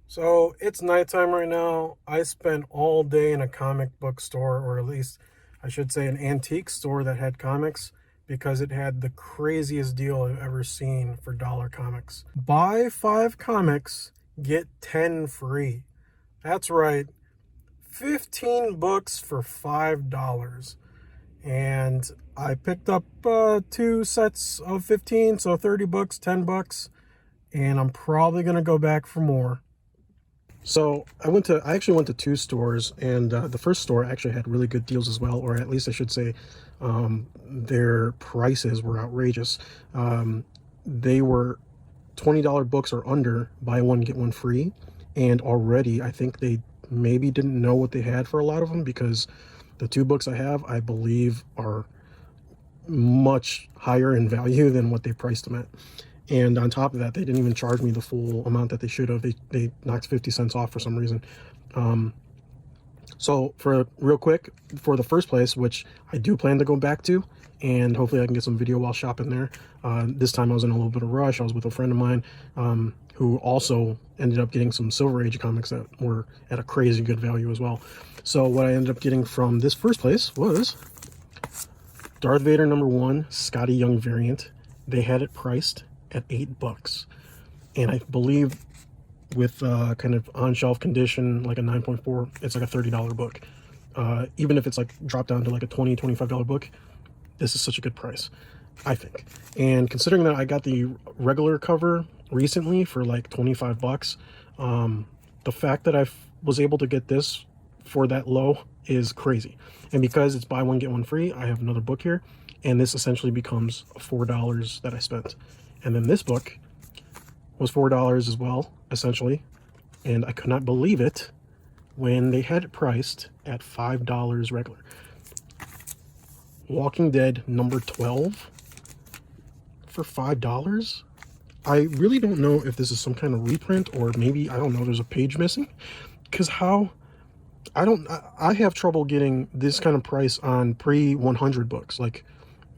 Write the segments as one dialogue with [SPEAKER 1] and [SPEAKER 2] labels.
[SPEAKER 1] So it's nighttime right now. I spent all day in a comic book store, or at least I should say an antique store that had comics, because it had the craziest deal I've ever seen for dollar comics. Buy 5 comics, get 10 free. That's right, 15 books for $5. And I picked up 2 sets of 15, so 30 books, 10 bucks, and I'm probably going to go back for more. So I actually went to 2 stores, and the first store actually had really good deals as well, or at least I should say, their prices were outrageous. They were $20 books or under, buy one get one free, and already I think they maybe didn't know what they had for a lot of them, because the 2 books I have, I believe, are much higher in value than what they priced them at. And on top of that, they didn't even charge me the full amount that they should have. They knocked 50 cents off for some reason. So for real quick, for the first place, which I do plan to go back to, and hopefully I can get some video while shopping there. This time I was in a little bit of a rush. I was with a friend of mine who also ended up getting some Silver Age comics that were at a crazy good value as well. So what I ended up getting from this first place was Darth Vader #1 Scotty Young variant. They had it priced at $8, and I believe with kind of on-shelf condition, like a 9.4, it's like a $30 book. Even if it's like dropped down to like a $20-25 book, this is such a good price, I think. And considering that I got the regular cover recently for like 25 bucks, the fact that I was able to get this for that low is crazy. And because it's buy one get one free, I have another book here, and this essentially becomes $4 that I spent. And then this book was $4 as well, essentially, and I could not believe it when they had it priced at $5 regular. Walking Dead #12 for $5. I really don't know if this is some kind of reprint, or maybe, I don't know, there's a page missing, because I have trouble getting this kind of price on pre-100 books, like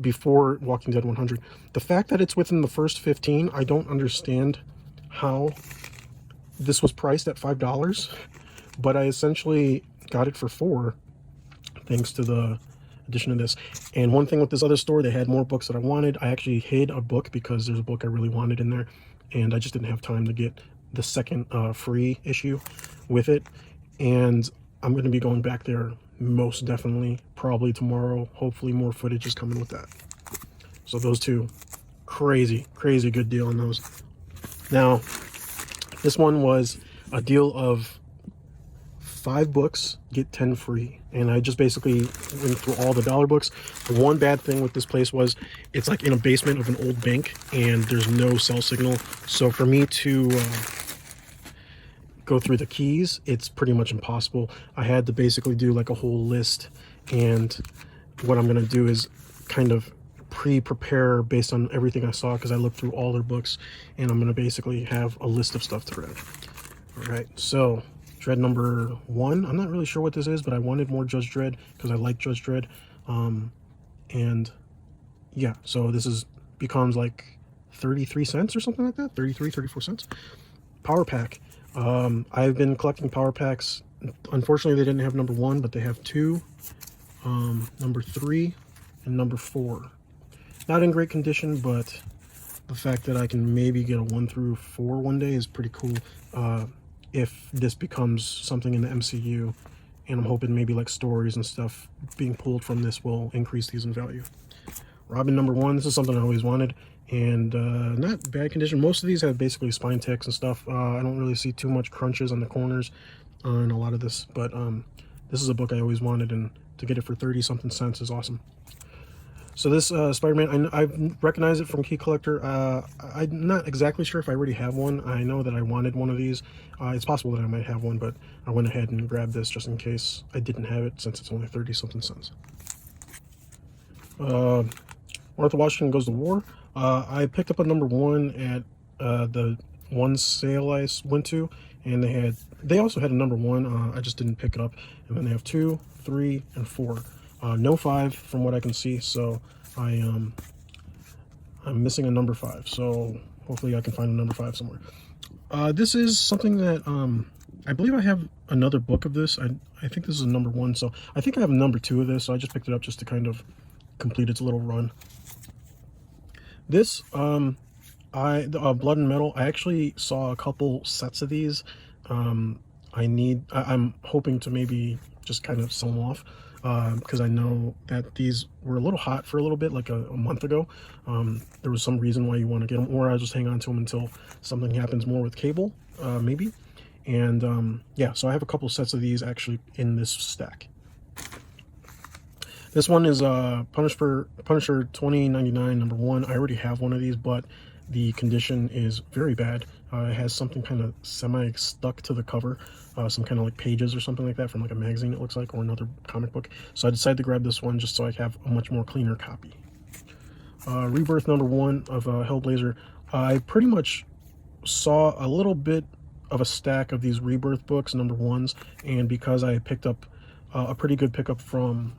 [SPEAKER 1] before Walking Dead 100. The fact that it's within the first 15, I don't understand how this was priced at $5, but I essentially got it for 4 thanks to the addition of this. And one thing with this other store, they had more books that I wanted. I actually hid a book because there's a book I really wanted in there, and I just didn't have time to get the second free issue with it. And I'm going to be going back there most definitely, probably tomorrow. Hopefully more footage is coming with that. So those two, crazy good deal on those. Now, this one was a deal of 5 books, get 10 free. And I just basically went through all the dollar books. The one bad thing with this place was it's like in a basement of an old bank, and there's no cell signal. So for me to go through the keys, it's pretty much impossible. I had to basically do like a whole list, and what I'm going to do is kind of pre-prepare based on everything I saw, because I looked through all their books, and I'm going to basically have a list of stuff to read. All right, so Dredd #1, I'm not really sure what this is, but I wanted more Judge Dredd because I like Judge Dredd. And yeah, so this becomes like 33 cents or something like that, 34 cents. Power Pack. I've been collecting Power Packs. Unfortunately, they didn't have #1, but they have 2, #3 and #4. Not in great condition, but the fact that I can maybe get a 1 through 4 one day is pretty cool. If this becomes something in the MCU, and I'm hoping maybe like stories and stuff being pulled from this will increase these in value. Robin #1, this is something I always wanted, and not bad condition. Most of these have basically spine ticks and stuff. I don't really see too much crunches on the corners on a lot of this, but this is a book I always wanted, and to get it for 30 something cents is awesome. So this Spider-Man, I recognize it from Key Collector. I'm not exactly sure if I already have one. I know that I wanted one of these. It's possible that I might have one, but I went ahead and grabbed this just in case I didn't have it, since it's only 30 something cents. Martha Washington Goes to War. I picked up a #1 at the one sale I went to, and they also had a #1. I just didn't pick it up. And then they have 2, 3, and 4. No 5 from what I can see, so I'm missing a #5. So hopefully I can find a #5 somewhere. This is something that I believe I have another book of this. I think this is a number 1, so I think I have a number 2 of this, so I just picked it up just to kind of complete its little run. This Blood and Metal, I actually saw a couple sets of these. I'm hoping to maybe just kind of sell them off, because I know that these were a little hot for a little bit, like a month ago. There was some reason why you want to get them, or I'll just hang on to them until something happens more with cable, maybe. And yeah, so I have a couple sets of these actually in this stack. This one is Punisher 2099 number 1. I already have one of these, but the condition is very bad. It has something kind of semi stuck to the cover, some kind of like pages or something like that from like a magazine, it looks like, or another comic book. So I decided to grab this one just so I have a much more cleaner copy. Rebirth number 1 of Hellblazer. I pretty much saw a little bit of a stack of these Rebirth books, number 1s, and because I picked up a pretty good pickup from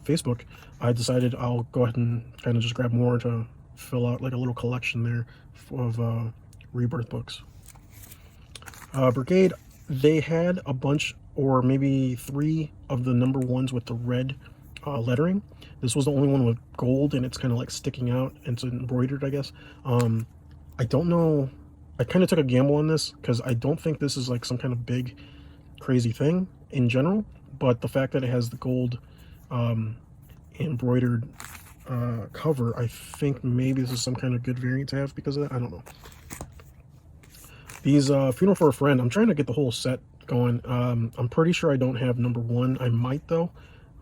[SPEAKER 1] Facebook, I decided I'll go ahead and kind of just grab more to fill out like a little collection there of Rebirth books. Brigade, they had a bunch, or maybe 3 of the number 1s with the red lettering. This was the only one with gold, and it's kind of like sticking out, and it's embroidered, I guess. I don't know. I kind of took a gamble on this because I don't think this is like some kind of big crazy thing in general, but the fact that it has the gold embroidered cover, I think maybe this is some kind of good variant to have because of that. I don't know. These Funeral for a Friend, I'm trying to get the whole set going. I'm pretty sure I don't have number 1. I might though,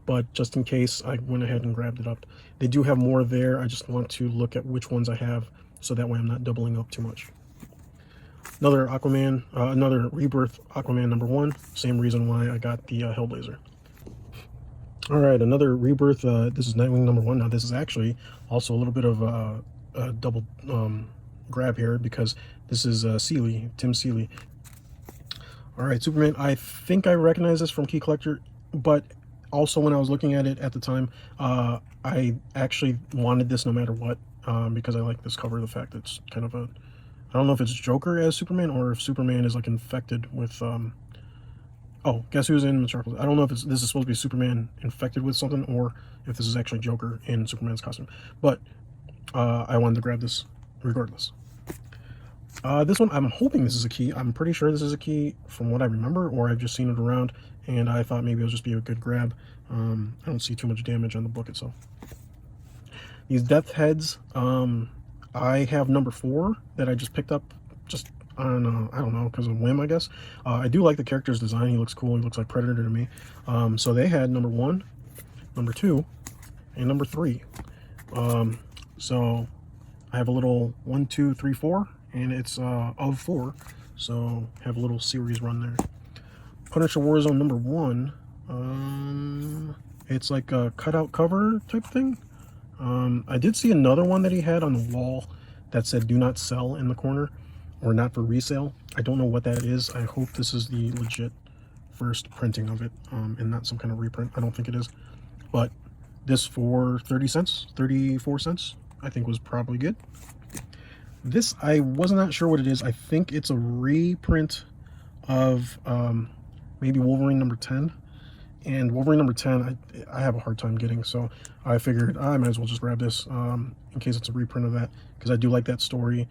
[SPEAKER 1] but just in case, I went ahead and grabbed it up. They do have more there. I just want to look at which ones I have so that way I'm not doubling up too much. Another Aquaman, another Rebirth Aquaman number 1. Same reason why I got the Hellblazer. All right, another Rebirth. This is Nightwing number 1. Now this is actually also a little bit of a double grab here because this is Seeley, Tim Seeley. All right, Superman. I think I recognize this from Key Collector, but also when I was looking at it at the time, I actually wanted this no matter what, because I like this cover. The fact that it's kind of a, I don't know if it's Joker as Superman or if Superman is like infected with oh, guess who's in Metropolis? I don't know if this is supposed to be Superman infected with something or if this is actually Joker in Superman's costume. But I wanted to grab this regardless. This one, I'm hoping this is a key. I'm pretty sure this is a key from what I remember, or I've just seen it around, and I thought maybe it'll just be a good grab. I don't see too much damage on the book itself. These Death Heads, I have number 4 that I just picked up just on, I don't know, because of whim, I guess. I do like the character's design. He looks cool. He looks like Predator to me. So they had number 1, number 2, and number 3. So I have a little 1, 2, 3, 4, and it's of 4. So have a little series run there. Punisher Warzone number 1. It's like a cutout cover type thing. I did see another one that he had on the wall that said "Do not sell" in the corner, or not for resale. I don't know what that is. I hope this is the legit first printing of it, and not some kind of reprint. I don't think it is, but this for 30 cents, 34 cents, I think was probably good. This, I was not sure what it is. I think it's a reprint of maybe Wolverine number 10. And Wolverine number 10, I have a hard time getting, so I figured I might as well just grab this in case it's a reprint of that, because I do like that story,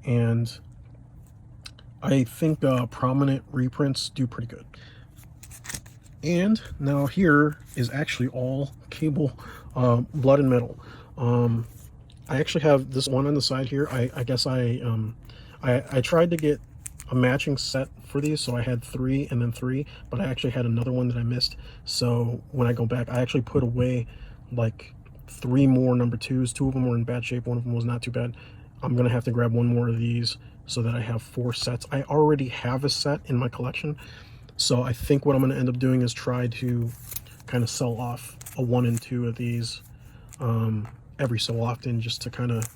[SPEAKER 1] and I think prominent reprints do pretty good. And now here is actually all Cable Blood and Metal. I actually have this one on the side here. I guess I tried to get a matching set for these, so I had 3 and then 3, but I actually had another one that I missed. So when I go back, I actually put away like 3 more number 2s. 2 of them were in bad shape, 1 of them was not too bad. I'm gonna have to grab 1 more of these so that I have 4 sets. I already have a set in my collection, so I think what I'm gonna end up doing is try to kind of sell off a 1 and 2 of these every so often, just to kind of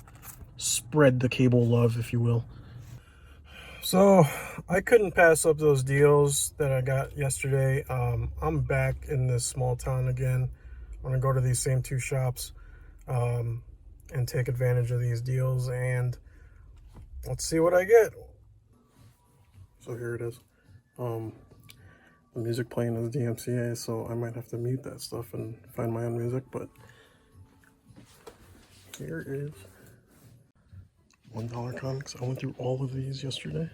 [SPEAKER 1] spread the Cable love, if you will. So I couldn't pass up those deals that I got yesterday. I'm back in this small town again. I'm gonna go to these same 2 shops and take advantage of these deals, and let's see what I get. So here it is. The music playing is DMCA, so I might have to mute that stuff and find my own music, but here is $1 comics. I went through all of these yesterday.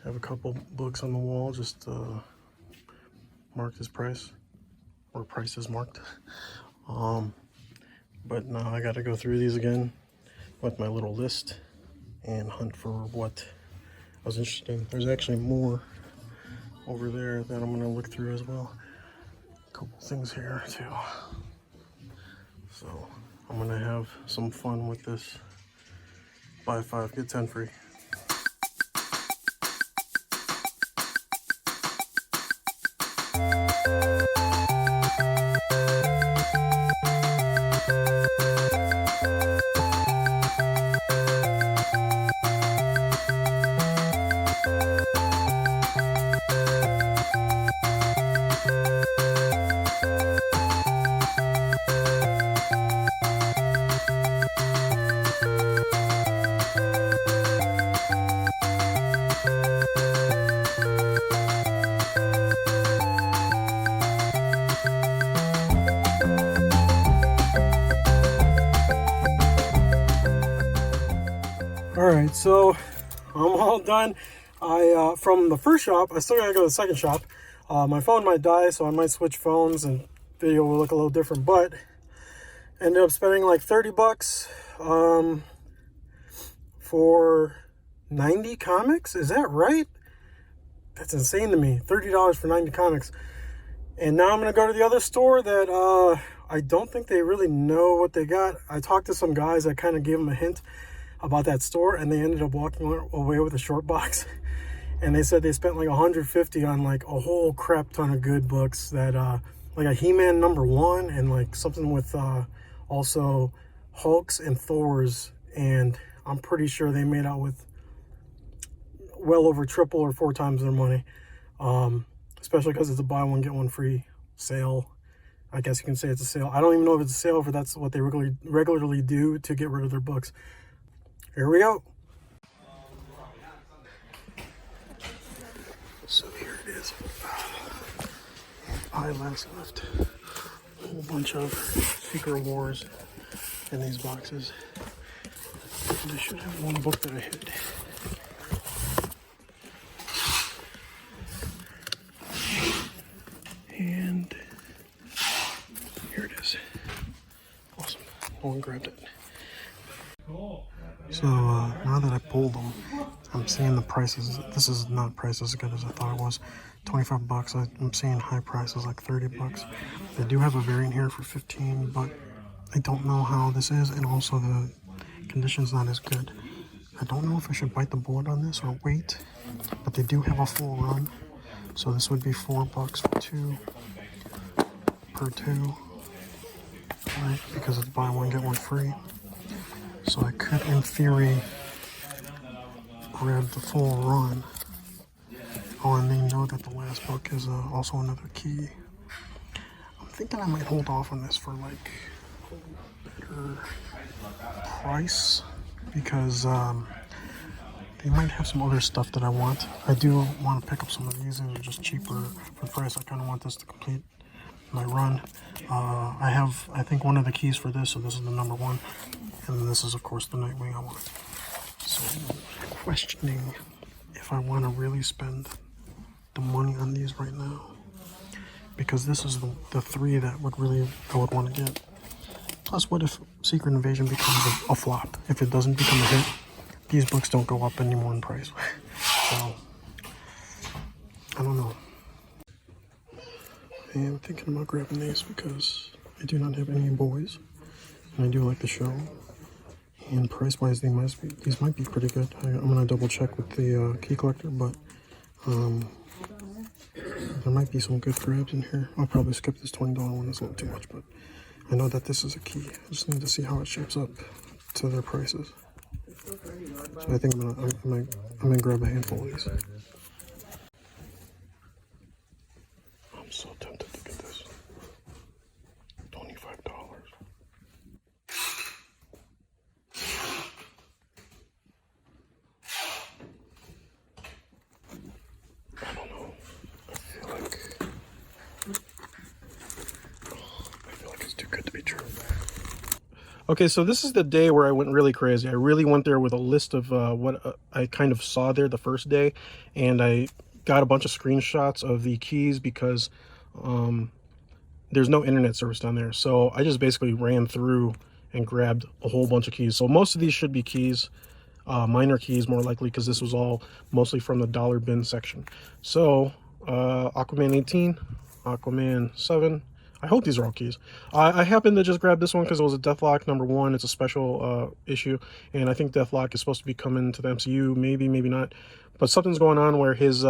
[SPEAKER 1] I have a couple books on the wall just marked as price, or prices marked. But now I gotta go through these again with my little list and hunt for what I was interested in. There's actually more over there that I'm gonna look through as well. A couple things here too. So I'm gonna have some fun with this buy 5 get 10 free. Alright, so I'm all done. From the first shop, I still gotta go to the second shop. My phone might die, so I might switch phones and video will look a little different, but ended up spending like 30 bucks for 90 comics. Is that right? That's insane to me. $30 for 90 comics. And now I'm gonna go to the other store that I don't think they really know what they got. I talked to some guys that kind of gave them a hint about that store, and they ended up walking away with a short box. And they said they spent like 150 on like a whole crap ton of good books that like a He-Man #1 and like something with also Hulks and Thors, and I'm pretty sure they made out with well over triple or 4 times their money, especially because it's a buy one get one free sale. I guess you can say it's a sale. I don't even know if it's a sale, if that's what they regularly do to get rid of their books. Here we go. So here it is. I last left a whole bunch of Secret Wars in these boxes. And I should have one book that I hid. And here it is. Awesome. No one grabbed it. So now that I pulled them, I'm seeing the prices. This is not priced as good as I thought it was. 25 bucks. I'm seeing high prices like 30 bucks. They do have a variant here for 15, but I don't know how this is, and also the condition's not as good. I don't know if I should bite the bullet on this or wait, but they do have a full run. So this would be 4 bucks for 2 per 2, right? Because it's buy one get one free. So I could, in theory, grab the full run. Oh, and they know that the last book is also another key. I'm thinking I might hold off on this for like a better price, because they might have some other stuff that I want. I do want to pick up some of these, and they're just cheaper for the price. I kind of want this to complete my run. I have, I think, one of the keys for this, so this is the #1. And then this is, of course, the Nightwing I want. So I'm questioning if I want to really spend the money on these right now, because this is the 3 that I would want to get. Plus, what if Secret Invasion becomes a flop? If it doesn't become a hit, these books don't go up anymore in price. So I don't know. I am thinking about grabbing these because I do not have any boys, and I do like the show. And price-wise, these might be pretty good. I'm gonna double check with the key collector, but there might be some good grabs in here. I'll probably skip this $20 one. It's a little too much, but I know that this is a key. I just need to see how it shapes up to their prices. So I think I'm gonna grab a handful of these. I'm so tempted to get this. $25. Okay, so this is the day where I went really crazy. I really went there with a list of what I kind of saw there the first day, and I got a bunch of screenshots of the keys because um, there's no internet service down there. So I just basically ran through and grabbed a whole bunch of keys. So most of these should be keys, minor keys more likely, because this was all mostly from the dollar bin section. So Aquaman 18, Aquaman 7. I hope these are all keys. I happened to just grab this one because it was a Deathlock #1. It's a special issue, and I think Deathlock is supposed to be coming to the MCU. Maybe, maybe not. But something's going on where his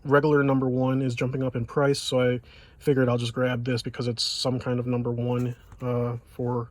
[SPEAKER 1] regular #1 is jumping up in price, so I figured I'll just grab this because it's some kind of #1 for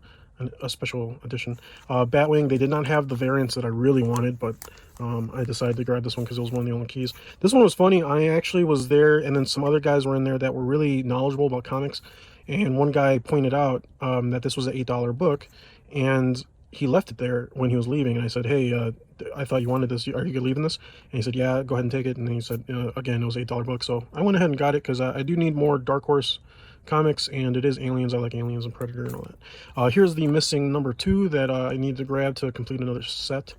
[SPEAKER 1] a special edition. Batwing, they did not have the variants that I really wanted, but I decided to grab this one because it was one of the only keys. This one was funny. I actually was there, and then some other guys were in there that were really knowledgeable about comics, and one guy pointed out that this was an $8 book, and he left it there when he was leaving, and I said, hey, I thought you wanted this. Are you leaving this? And he said, yeah, go ahead and take it. And then he said, again, it was an $8 book. So I went ahead and got it because I do need more Dark Horse comics, and it is Aliens. I like Aliens and Predator and all that. Here's the missing #2 that I need to grab to complete another set.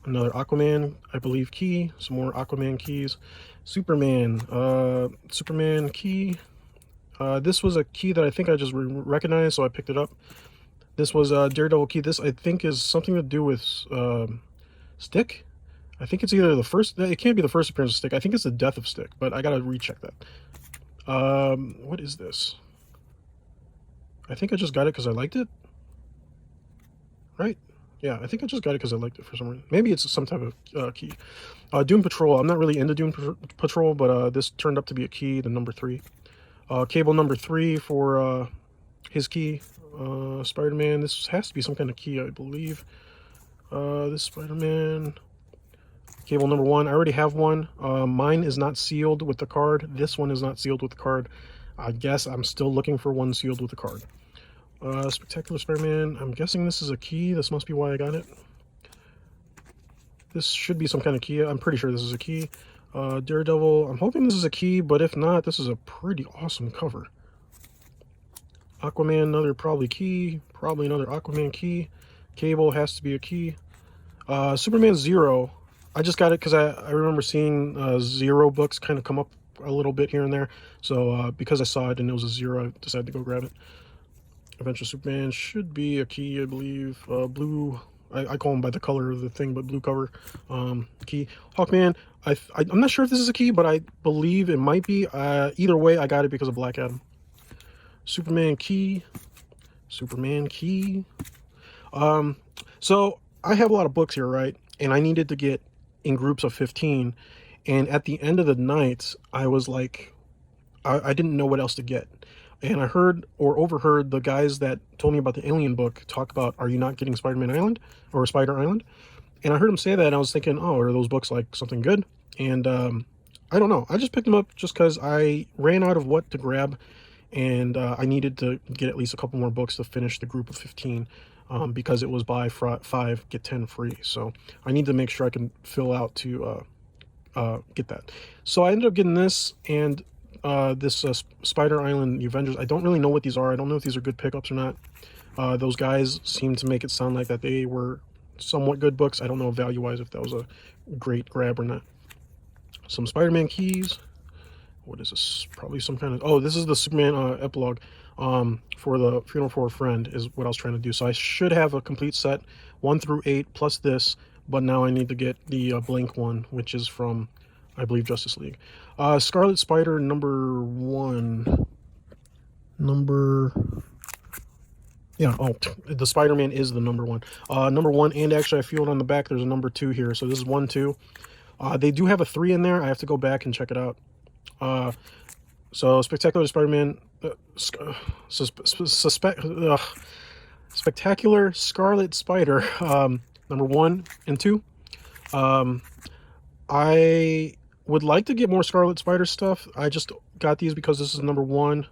[SPEAKER 1] Another Aquaman, I believe, key. Some more Aquaman keys. Superman, Superman key. This was a key that I think I just recognized, so I picked it up. This was a Daredevil key. This, I think, is something to do with Stick. I think it's either the first... It can't be the first appearance of Stick. I think it's the death of Stick, but I gotta recheck that. What is this? I think I just got it because I liked it. Right? Yeah, I think I just got it because I liked it for some reason. Maybe it's some type of key. Doom Patrol. I'm not really into Doom Patrol, but this turned up to be a key, the #3. Cable #3 for his key. Spider-Man, this has to be some kind of key, I believe. This Spider-Man, Cable #1, I already have one. Mine is not sealed with the card. This one is not sealed with the card. I guess I'm still looking for one sealed with the card. Spectacular Spider-Man, I'm guessing this is a key. This must be why I got it. This should be some kind of key. I'm pretty sure this is a key. Daredevil, I'm hoping this is a key, but if not, this is a pretty awesome cover. Aquaman, another probably key. Probably another Aquaman key. Cable has to be a key. Superman 0. I just got it because I remember seeing Zero books kind of come up a little bit here and there. So because I saw it and it was a 0, I decided to go grab it. Adventure Superman should be a key, I believe. Blue. I call him by the color of the thing, but blue cover key. Hawkman. I'm not sure if this is a key, but I believe it might be. Either way, I got it because of Black Adam. Superman key. Superman key. So I have a lot of books here, right? And I needed to get in groups of 15. And at the end of the night, I was like, I didn't know what else to get. And I heard or overheard the guys that told me about the Alien book talk about, are you not getting Spider-Man Island or Spider Island? And I heard him say that, and I was thinking, oh, are those books like something good? And I don't know. I just picked them up just because I ran out of what to grab, and I needed to get at least a couple more books to finish the group of 15 because it was buy 5, get 10 free. So I need to make sure I can fill out to get that. So I ended up getting this and this Spider Island The Avengers. I don't really know what these are. I don't know if these are good pickups or not. Those guys seem to make it sound like that they were somewhat good books. I don't know value-wise if that was a great grab or not. Some Spider-Man keys. What is this? Probably some kind of... Oh, this is the Superman epilogue for the Funeral for a Friend is what I was trying to do. So I should have a complete set 1 through 8 plus this, but now I need to get the blank one, which is from, I believe, Justice League. Scarlet Spider #1. Yeah, oh, the Spider-Man is the #1. #1, and actually I feel it on the back. There's a #2 here. So this is 1, 2. They do have a 3 in there. I have to go back and check it out. So Spectacular Spider-Man, Spectacular Scarlet Spider, #1 and 2. I would like to get more Scarlet Spider stuff. I just got these because this is #1,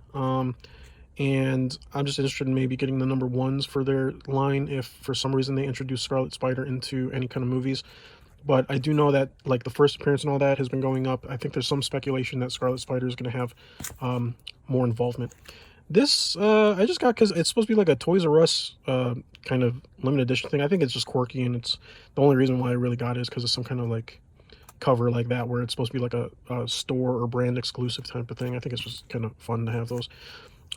[SPEAKER 1] and I'm just interested in maybe getting the #1s for their line if for some reason they introduce Scarlet Spider into any kind of movies. But I do know that, like, the first appearance and all that has been going up. I think there's some speculation that Scarlet Spider is going to have more involvement. This I just got because it's supposed to be like a Toys R Us kind of limited edition thing. I think it's just quirky, and it's the only reason why I really got it is because it's some kind of like cover like that where it's supposed to be like a store or brand exclusive type of thing. I think it's just kind of fun to have those.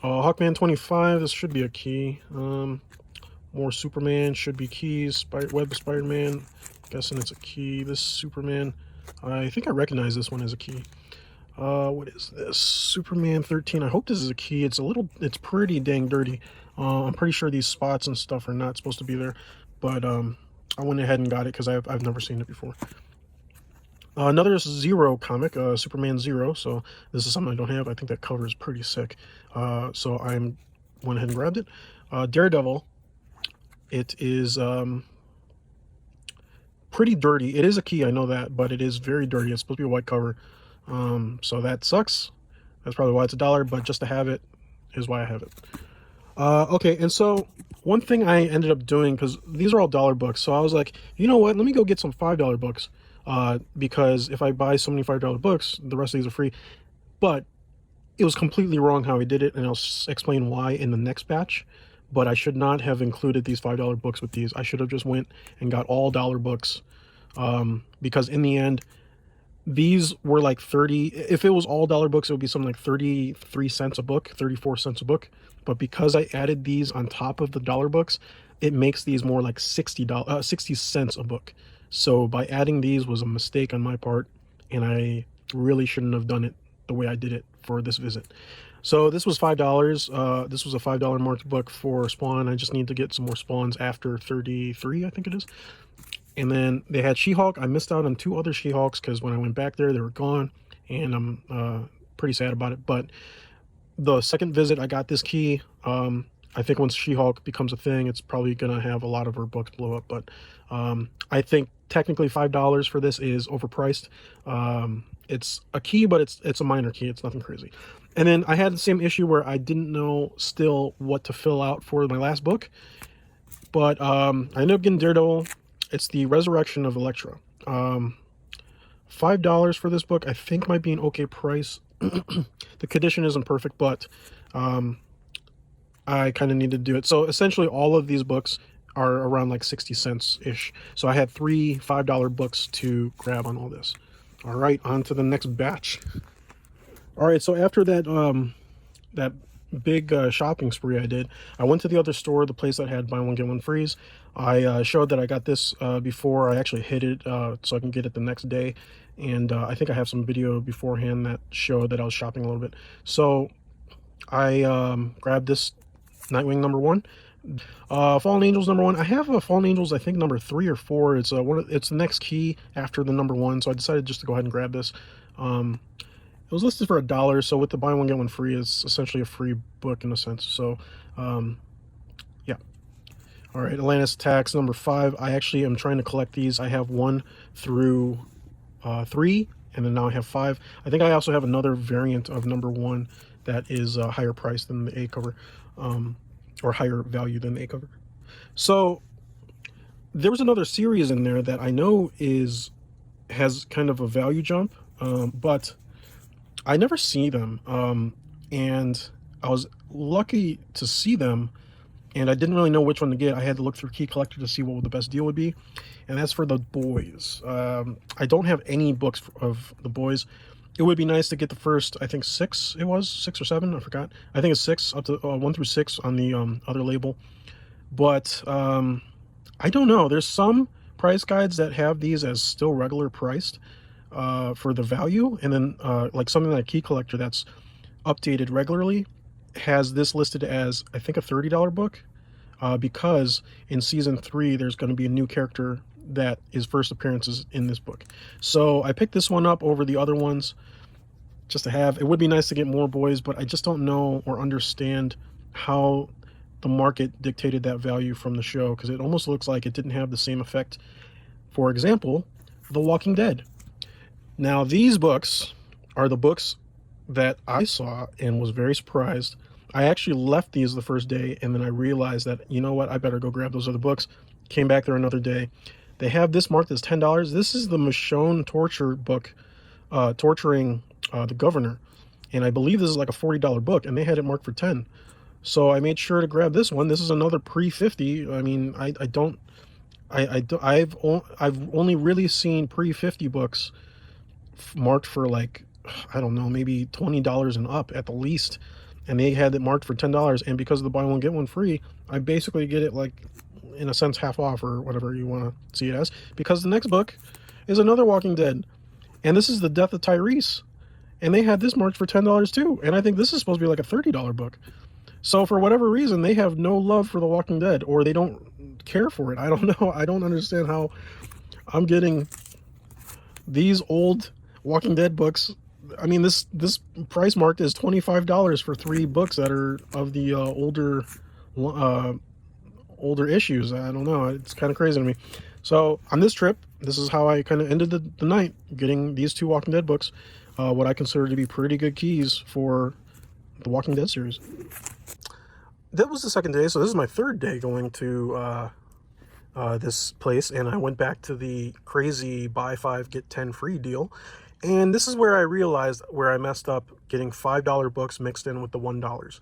[SPEAKER 1] Hawkman 25, this should be a key. More Superman should be keys. Web of Spider-Man, guessing it's a key. This Superman, I think I recognize this one as a key. What is this? Superman 13. I hope this is a key. It's pretty dang dirty. I'm pretty sure these spots and stuff are not supposed to be there, but I went ahead and got it because I've never seen it before. Another Zero comic, Superman Zero. So this is something I don't have. I think that cover is pretty sick. So I went ahead and grabbed it. Daredevil. It is pretty dirty. It is a key, I know that, but it is very dirty. It's supposed to be a white cover. So that sucks. That's probably why it's $1, but just to have it is why I have it. Okay, and so one thing I ended up doing, because these are all dollar books, so I was like, you know what, let me go get some $5 books, because if I buy so many $5 books, the rest of these are free. But it was completely wrong how I did it, and I'll explain why in the next batch. But I should not have included these $5 books with these. I should have just went and got all dollar books, because in the end, these were like 30. If it was all dollar books, it would be something like 33 cents a book, 34 cents a book. But because I added these on top of the dollar books, it makes these more like 60 cents a book. So by adding these was a mistake on my part, and I really shouldn't have done it the way I did it for this visit. So this was $5. This was a $5 marked book for Spawn. I just need to get some more Spawns after 33, I think it is. And then they had She-Hulk. I missed out on 2 other She-Hulks because when I went back there, they were gone. And I'm pretty sad about it. But the second visit, I got this key. I think once She-Hulk becomes a thing, it's probably going to have a lot of her books blow up. But I think technically $5 for this is overpriced. It's a key, but it's a minor key. It's nothing crazy. And then I had the same issue where I didn't know still what to fill out for my last book. But I ended up getting Daredevil. It's the Resurrection of Elektra. $5 for this book, I think might be an okay price. The condition isn't perfect, but I kind of need to do it. So essentially all of these books are around like 60 cents ish. So I had 3 $5 books to grab on all this. All right, on to the next batch. All right, so after that that big shopping spree I did, I went to the other store, the place that had buy one get one frees. I showed that I got this before I actually hit it, so I can get it the next day. And I think I have some video beforehand that showed that I was shopping a little bit. So I grabbed this Nightwing #1. Fallen Angels #1. I have a Fallen Angels, I think number 3 or 4. It's it's the next key after the #1, so I decided just to go ahead and grab this. It was listed for $1, so with the buy one get one free, it's essentially a free book in a sense. So yeah. All right, Atlantis Attacks #5. I actually am trying to collect these. I have 1 through 3, and then now I have 5. I think I also have another variant of #1 that is higher price than the A cover, or higher value than the A cover. So there was another series in there that I know has kind of a value jump, but I never see them, and I was lucky to see them, and I didn't really know which one to get. I had to look through Key Collector to see what the best deal would be, and that's for The Boys. I don't have any books of The Boys. It would be nice to get the first, I think 6 it was, 6 or 7, I forgot. I think it's 6, up to 1 through 6 on the other label. But I don't know. There's some price guides that have these as still regular priced for the value, and then like something like Key Collector that's updated regularly has this listed as, I think, a $30 book, because in season 3 there's going to be a new character that is first appearances in this book. So I picked this one up over the other ones just to have. It would be nice to get more Boys, but I just don't know or understand how the market dictated that value from the show, because it almost looks like it didn't have the same effect. For example, The Walking Dead. Now these books are the books that I saw and was very surprised. I actually left these the first day, and then I realized that, you know what, I better go grab those other books. Came back there another day. They have this marked as $10. This is the Michonne torture book, torturing the governor. and I believe this is like a $40 book, and they had it marked for 10. So I made sure to grab this one. This is another pre-50. I mean, I've only really seen pre-50 books marked for like, I don't know, maybe $20 and up at the least, and they had it marked for $10. And because of the buy one get one free, I basically get it like, in a sense, half off, or whatever you want to see it as, because the next book is another Walking Dead, and this is The Death of Tyrese, and they had this marked for $10 too, and I think this is supposed to be like a $30 book. So for whatever reason, they have no love for The Walking Dead, or they don't care for it. I don't know. I don't understand how I'm getting these old Walking Dead books. I mean, this price mark is $25 for 3 books that are of the older issues. I don't know. It's kind of crazy to me. So on this trip, this is how I kind of ended the night, getting these 2 Walking Dead books, what I consider to be pretty good keys for the Walking Dead series. That was the second day, so this is my third day going to this place, and I went back to the crazy buy 5 get 10 free deal, and this is where I realized where I messed up getting $5 books mixed in with the $1.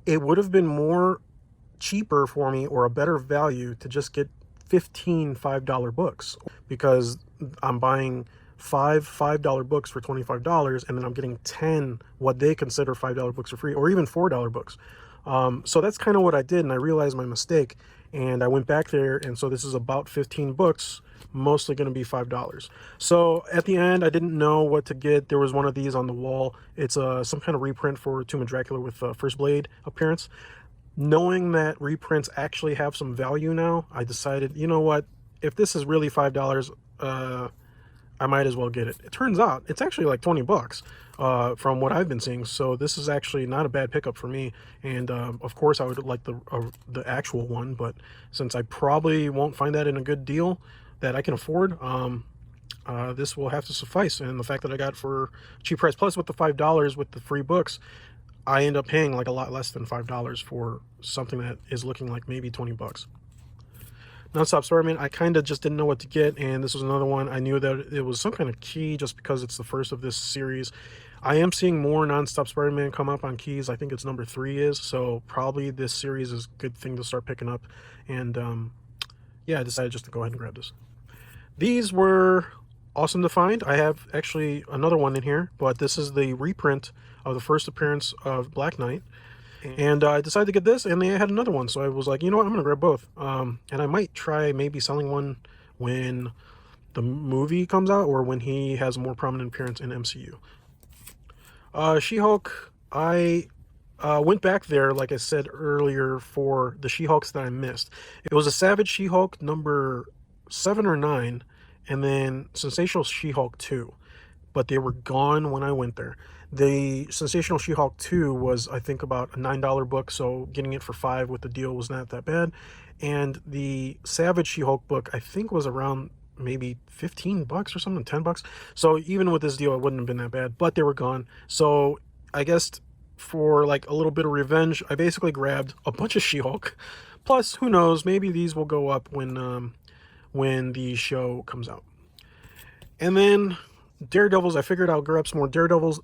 [SPEAKER 1] It would have been more cheaper for me, or a better value, to just get 15 $5 books, because I'm buying 5 $5 books for $25, and then I'm getting 10 what they consider $5 books for free, or even $4 books. So that's kind of what I did, and I realized my mistake, and I went back there, and so this is about 15 books, mostly going to be $5. So at the end, I didn't know what to get. There was one of these on the wall. It's some kind of reprint for Tomb of Dracula with First Blade appearance. Knowing that reprints actually have some value now, I decided, you know what, if this is really $5, I might as well get it. It turns out it's actually like 20 bucks from what I've been seeing. So this is actually not a bad pickup for me. And of course I would like the actual one, but since I probably won't find that in a good deal that I can afford, this will have to suffice. And the fact that I got it for a cheap price, plus with the $5 with the free books, I end up paying like a lot less than $5 for something that is looking like maybe 20 bucks. Non-Stop Spider-Man, I kind of just didn't know what to get, and this was another one. I knew that it was some kind of key just because it's the first of this series. I am seeing more Non-Stop Spider-Man come up on keys. I think it's number 3 is, so probably this series is a good thing to start picking up. And yeah, I decided just to go ahead and grab this. These were awesome to find. I have actually another one in here, but this is the reprint of the first appearance of Black Knight. And I decided to get this, and they had another one, so I was like, you know what, I'm going to grab both. And I might try maybe selling one when the movie comes out, or when he has a more prominent appearance in MCU. She-Hulk, I went back there, like I said earlier, for the She-Hulks that I missed. It was a Savage She-Hulk number 7 or 9, and then Sensational She-Hulk 2. But they were gone when I went there. The Sensational She-Hulk 2 was, I think, about a $9 book, so getting it for $5 with the deal was not that bad. And the Savage She-Hulk book, I think, was around maybe 15 bucks or something, 10 bucks. So even with this deal, it wouldn't have been that bad, but they were gone. So I guess for like a little bit of revenge, I basically grabbed a bunch of She-Hulk. Plus, who knows, maybe these will go up when the show comes out. And then Daredevils, I figured I'll grab some more Daredevils.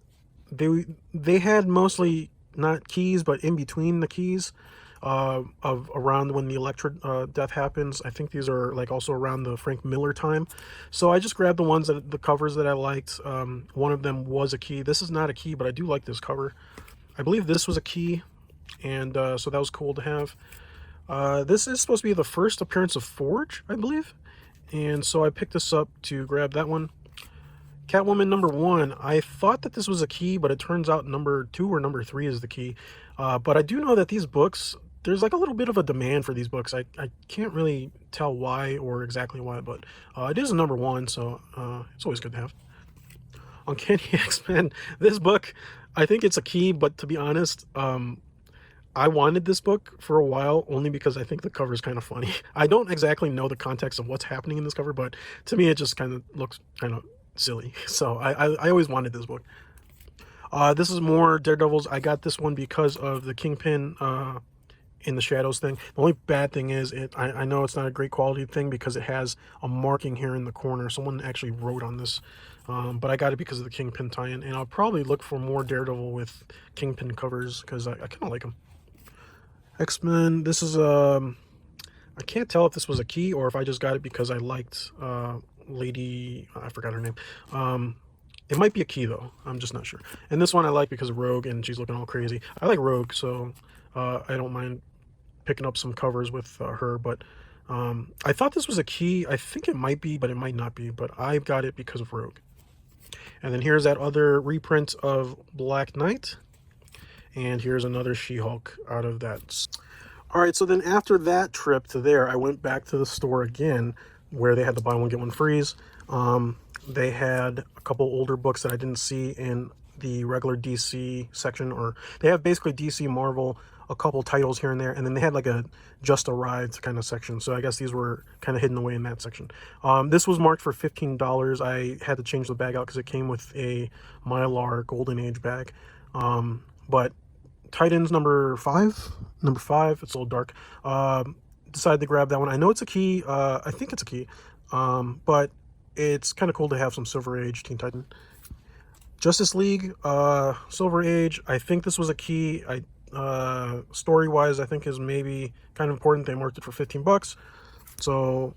[SPEAKER 1] They had mostly not keys, but in between the keys of around when the Elektra death happens. I think these are like also around the Frank Miller time. So I just grabbed the ones that the covers that I liked. One of them was a key. This is not a key, but I do like this cover. I believe this was a key, and so that was cool to have. This is supposed to be the first appearance of Forge, I believe, and so I picked this up to grab that one. Catwoman number 1, I thought that this was a key, but it turns out number 2 or number 3 is the key. But I do know that these books, there's like a little bit of a demand for these books. I can't really tell why or exactly why, but it is a number 1, so it's always good to have. Uncanny X-Men, this book, I think it's a key, but to be honest, I wanted this book for a while only because I think the cover is kind of funny. I don't exactly know the context of what's happening in this cover, but to me it just kind of looks kind of silly. So I always wanted this book. This is more Daredevils. I got this one because of the Kingpin in the shadows thing. The only bad thing is I know it's not a great quality thing because it has a marking here in the corner. Someone actually wrote on this But I got it because of the Kingpin tie-in, and I'll probably look for more Daredevil with Kingpin covers because I kind of like them. X-Men, this is I can't tell if this was a key or if I just got it because I liked Lady, I forgot her name. It might be a key though, I'm just not sure. And this one I like because of Rogue, and she's looking all crazy. I like Rogue, so I don't mind picking up some covers with her, but I thought this was a key. I think it might be, but it might not be, but I got it because of Rogue. And then here's that other reprint of Black Knight. And here's another She-Hulk out of that. All right, so then after that trip to there, I went back to the store again where they had the buy one, get one frees. They had a couple older books that I didn't see in the regular DC section, or they have basically DC, Marvel, a couple titles here and there, and then they had like a Just Arrived kind of section. So I guess these were kind of hidden away in that section. This was marked for $15. I had to change the bag out because it came with a Mylar Golden Age bag. But Titans number five, it's a little dark. Decided to grab that one. I know it's a key. I think it's a key. But it's kind of cool to have some Silver Age Teen Titan. Justice League, Silver Age. I think this was a key. Story-wise, I think is maybe kind of important. They marked it for $15. So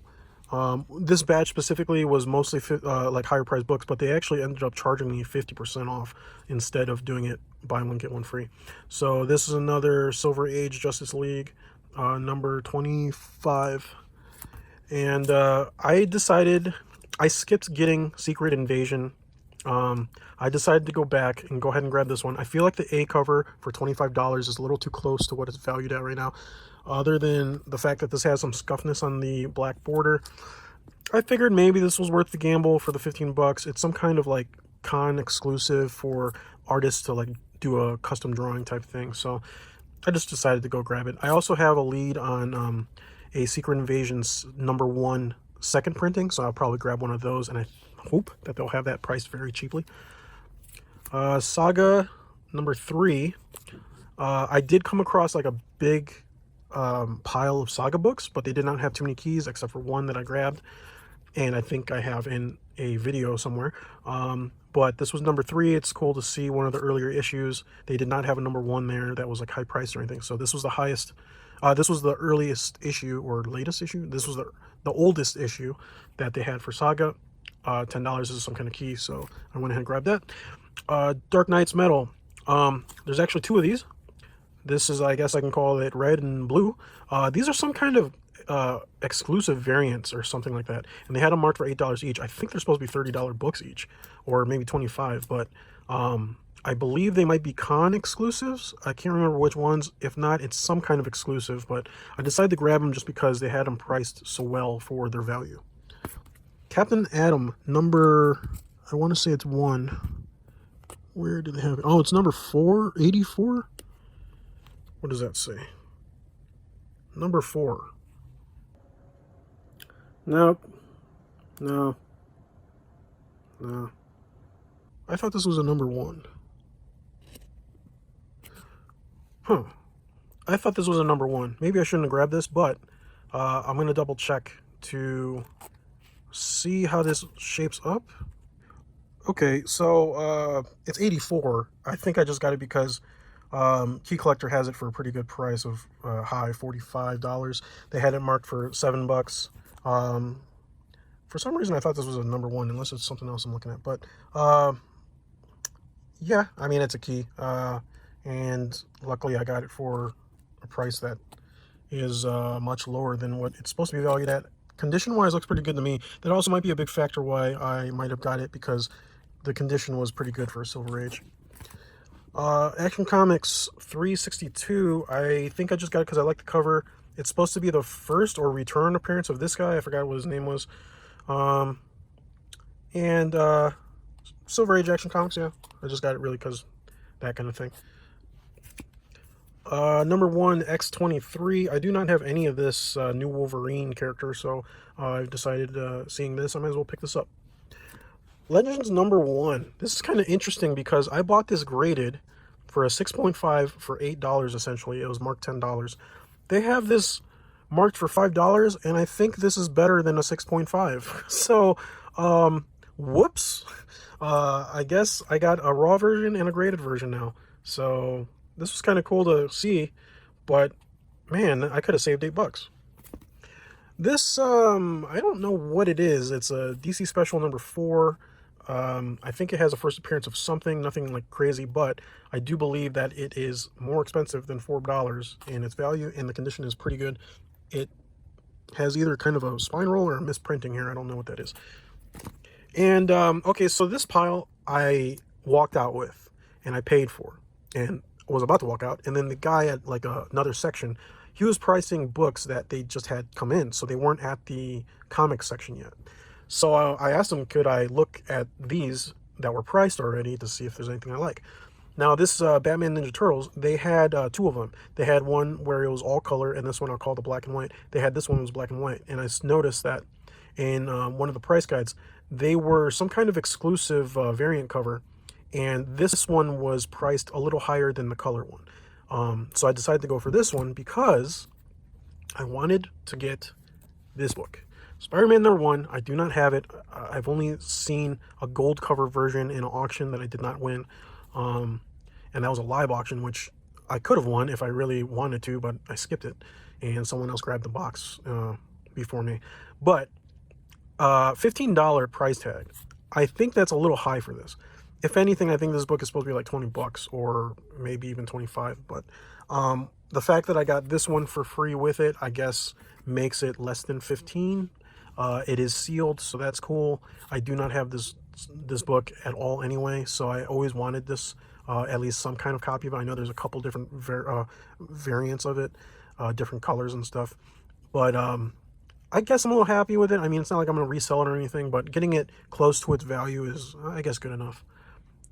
[SPEAKER 1] this batch specifically was mostly like higher price books, but they actually ended up charging me 50% off instead of doing it buy one get one free. So this is another Silver Age Justice League, number 25. And I skipped getting Secret Invasion. I decided to go back and go ahead and grab this one. I feel like the A cover for $25 is a little too close to what it's valued at right now. Other than the fact that this has some scuffness on the black border, I figured maybe this was worth the gamble for the $15. It's some kind of like con exclusive for artists to like do a custom drawing type thing. So I just decided to go grab it. I also have a lead on a Secret Invasion's #1 second printing, so I'll probably grab one of those, and I hope that they'll have that priced very cheaply. Saga #3. I did come across like a big pile of Saga books, but they did not have too many keys except for one that I grabbed, and I think I have in a video somewhere. But this was #3. It's cool to see one of the earlier issues. They did not have a #1 there that was like high priced or anything, so this was the highest. This was the earliest issue or latest issue. This was the oldest issue that they had for Saga. $10 is some kind of key, so I went ahead and grabbed that. Dark Knight's Metal. There's actually 2 of these. This is, I guess I can call it red and blue. These are some kind of exclusive variants or something like that, and they had them marked for $8 each. I think they're supposed to be $30 books each, or maybe 25, but I believe they might be con exclusives. I can't remember which ones. If not, it's some kind of exclusive, but I decided to grab them just because they had them priced so well for their value. Captain Atom, I want to say it's 1. Where do they have it? Oh, it's number 484. What does that say? Number 4. Nope. No. I thought this was a #1. Huh. I thought this was a #1. Maybe I shouldn't have grabbed this, but I'm going to double check to see how this shapes up. Okay, so it's 84. I think I just got it because Key Collector has it for a pretty good price of high $45. They had it marked for $7. For some reason I thought this was a #1, unless it's something else I'm looking at. But yeah, I mean, it's a key, and luckily I got it for a price that is much lower than what it's supposed to be valued at. Condition wise looks pretty good to me. That also might be a big factor why I might have got it, because the condition was pretty good for a Silver Age. Action Comics 362. I think I just got it because I like the cover. It's supposed to be the first or return appearance of this guy. I forgot what his name was. And Silver Age Action Comics, yeah. I just got it really because that kind of thing. #1, X-23. I do not have any of this new Wolverine character, so I've decided, seeing this, I might as well pick this up. Legends #1. This is kind of interesting because I bought this graded for a 6.5 for $8 essentially. It was marked $10. They have this marked for $5, and I think this is better than a 6.5. So Whoops. I guess I got a raw version and a graded version now. So this was kind of cool to see, but man, I could have saved $8. This, I don't know what it is. It's a DC Special number 4. I think it has a first appearance of something, nothing like crazy, but I do believe that it is more expensive than $4 in its value, and the condition is pretty good. It has either kind of a spine roll or a misprinting here. I don't know what that is. And, okay, so this pile I walked out with, and I paid for, and was about to walk out, and then the guy at like another section, he was pricing books that they just had come in, so they weren't at the comic section yet. So I asked him, could I look at these that were priced already to see if there's anything I like. Now this Batman Ninja Turtles, they had two of them. They had one where it was all color, and this one I'll call the black and white. They had this one was black and white, and I noticed that in one of the price guides, they were some kind of exclusive variant cover, and this one was priced a little higher than the color one. So I decided to go for this one because I wanted to get this book. Spider-Man number 1, I do not have it. I've only seen a gold cover version in an auction that I did not win. And that was a live auction, which I could have won if I really wanted to, but I skipped it. And someone else grabbed the box before me. But $15 price tag. I think that's a little high for this. If anything, I think this book is supposed to be like $20 or maybe even 25. But the fact that I got this one for free with it, I guess, makes it less than 15. It is sealed, so that's cool. I do not have this book at all anyway, so I always wanted this, at least some kind of copy of it. I know there's a couple different variants of it, different colors and stuff. But I guess I'm a little happy with it. I mean, it's not like I'm going to resell it or anything, but getting it close to its value is, I guess, good enough.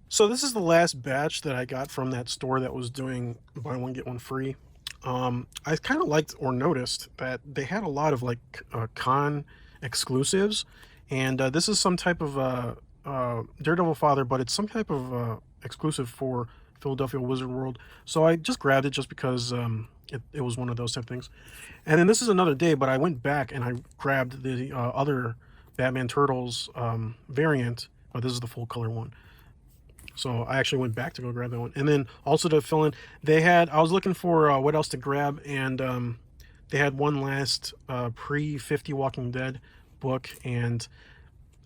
[SPEAKER 1] So this is the last batch that I got from that store that was doing buy one, get one free. I kind of liked or noticed that they had a lot of like con exclusives, and this is some type of Daredevil Father, but it's some type of exclusive for Philadelphia Wizard World. So I just grabbed it just because it was one of those type of things. And then this is another day, but I went back and I grabbed the other Batman Turtles variant. Oh, this is the full color one. So I actually went back to go grab that one. And then also to fill in, I was looking for what else to grab, and they had one last pre-50 Walking Dead book, and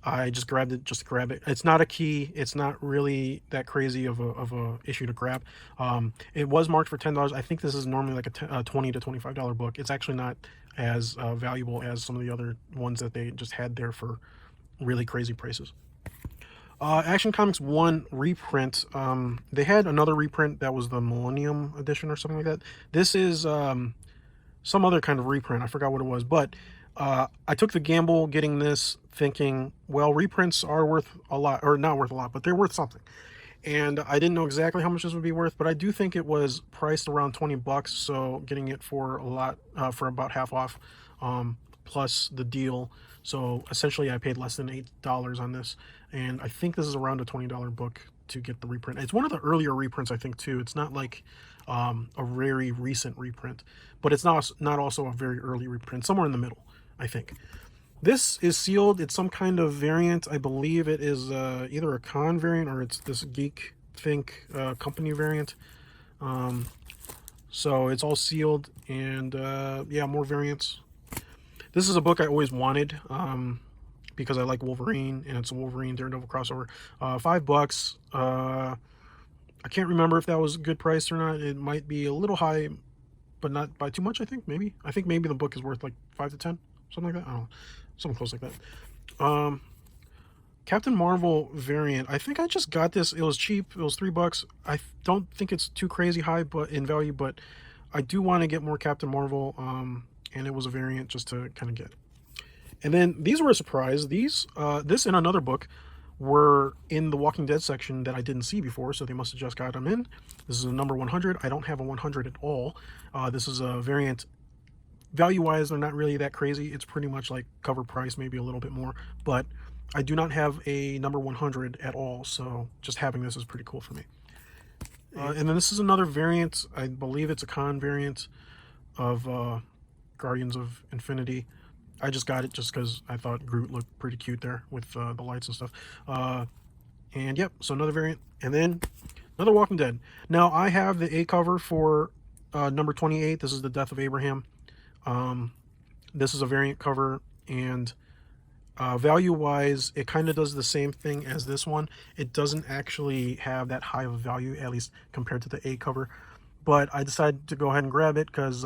[SPEAKER 1] I just grabbed it just to grab it. It's not a key. It's not really that crazy of a issue to grab. It was marked for $10. I think this is normally like a $20 to $25 book. It's actually not as valuable as some of the other ones that they just had there for really crazy prices. Action Comics 1 reprint. They had another reprint that was the Millennium Edition or something like that. This is some other kind of reprint. I forgot what it was, but I took the gamble getting this thinking, well, reprints are worth a lot, or not worth a lot, but they're worth something. And I didn't know exactly how much this would be worth, but I do think it was priced around $20, so getting it for a lot, for about half off, plus the deal. So essentially I paid less than $8 on this, and I think this is around a $20 book to get the reprint. It's one of the earlier reprints, I think, too. It's not like a very recent reprint, but it's not also a very early reprint, somewhere in the middle, I think. This is sealed. It's some kind of variant. I believe it is either a con variant or it's this Geek Think company variant. So it's all sealed, and yeah, more variants. This is a book I always wanted because I like Wolverine, and it's a Wolverine Daredevil crossover. $5. I can't remember if that was a good price or not. It might be a little high, but not by too much, I think. Maybe the book is worth like 5 to 10, something like that. I don't know. Something close like that. Captain Marvel variant. I think I just got this. It was cheap. It was $3. I don't think it's too crazy high, but in value. But I do want to get more Captain Marvel. And it was a variant just to kind of get. And then these were a surprise. These, this and another book were in the Walking Dead section that I didn't see before, so they must have just got them in. This is a number 100. I don't have a 100 at all. This is a variant. Value-wise, they're not really that crazy. It's pretty much like cover price, maybe a little bit more. But I do not have a number 100 at all, so just having this is pretty cool for me. And then this is another variant. I believe it's a con variant of Guardians of Infinity. I just got it just because I thought Groot looked pretty cute there with the lights and stuff. And yep, so another variant. And then another Walking Dead. Now, I have the A cover for number 28. This is the Death of Abraham. This is a variant cover, and value-wise, it kind of does the same thing as this one. It doesn't actually have that high of a value, at least compared to the A cover. But I decided to go ahead and grab it because...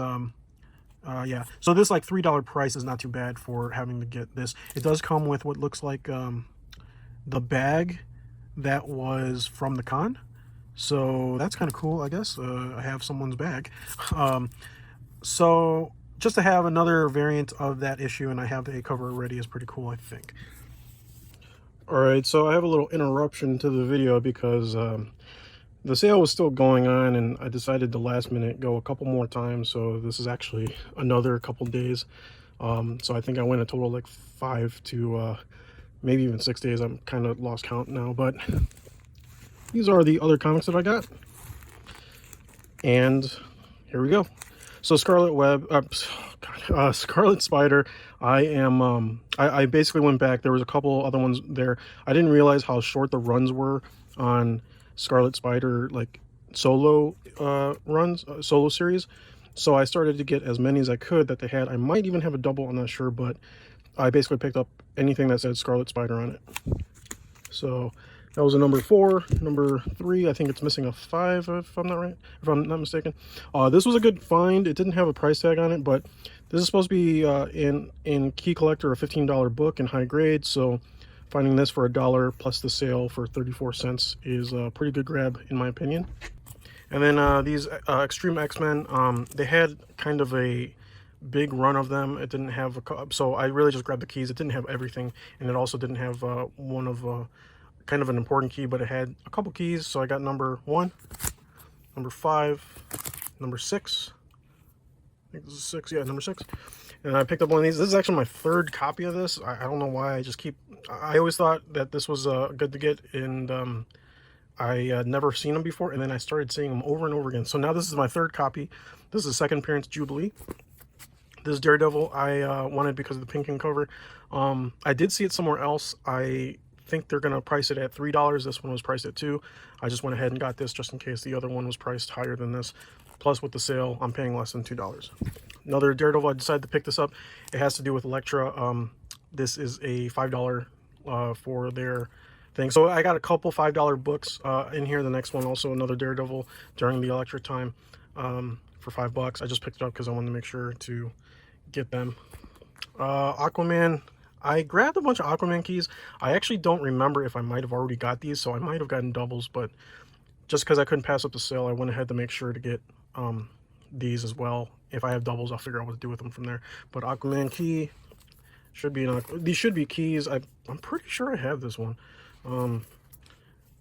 [SPEAKER 1] yeah, so this like $3 price is not too bad for having to get this. It does come with what looks like the bag that was from the con, so that's kind of cool, I guess. I have someone's bag. So just to have another variant of that issue, and I have the A cover already, is pretty cool, I think. All right, so I have a little interruption to the video because the sale was still going on, and I decided to last minute go a couple more times. So this is actually another couple days. So I think I went a total like 5 to maybe even 6 days. I'm kind of lost count now, but these are the other comics that I got. And here we go. So Scarlet Web, Scarlet Spider. I basically went back. There was a couple other ones there. I didn't realize how short the runs were on Scarlet Spider, like solo solo series. So I started to get as many as I could that they had. I might even have a double, I'm not sure, but I basically picked up anything that said Scarlet Spider on it. So that was a number 4. Number 3, I think it's missing a 5 if I'm not mistaken. This was a good find. It didn't have a price tag on it, but this is supposed to be in Key Collector, a $15 book in high grade. So finding this for $1 plus the sale for 34 cents is a pretty good grab, in my opinion. And then these Extreme X-Men, they had kind of a big run of them. It didn't have so I really just grabbed the keys. It didn't have everything, and it also didn't have one of kind of an important key, but it had a couple keys. So I got number 1, number 5, number 6. I think this is 6. Yeah, number 6. And I picked up one of these. This is actually my 3rd copy of this. I don't know why. I always thought that this was good to get, and I never seen them before, and then I started seeing them over and over again. So now this is my 3rd copy. This is the 2nd appearance, Jubilee. This Daredevil I wanted because of the pink cover. I did see it somewhere else. I think they're going to price it at $3. This one was priced at $2. I just went ahead and got this just in case the other one was priced higher than this. Plus, with the sale, I'm paying less than $2. Another Daredevil, I decided to pick this up. It has to do with Elektra. This is a $5 for their thing. So I got a couple $5 books in here. The next one, also another Daredevil during the Elektra time for $5. I just picked it up because I wanted to make sure to get them. Aquaman. I grabbed a bunch of Aquaman keys. I actually don't remember if I might have already got these, so I might have gotten doubles, but just because I couldn't pass up the sale, I went ahead to make sure to get these as well. If I have doubles, I'll figure out what to do with them from there. But Aquaman key should be these should be keys. I'm pretty sure I have this one.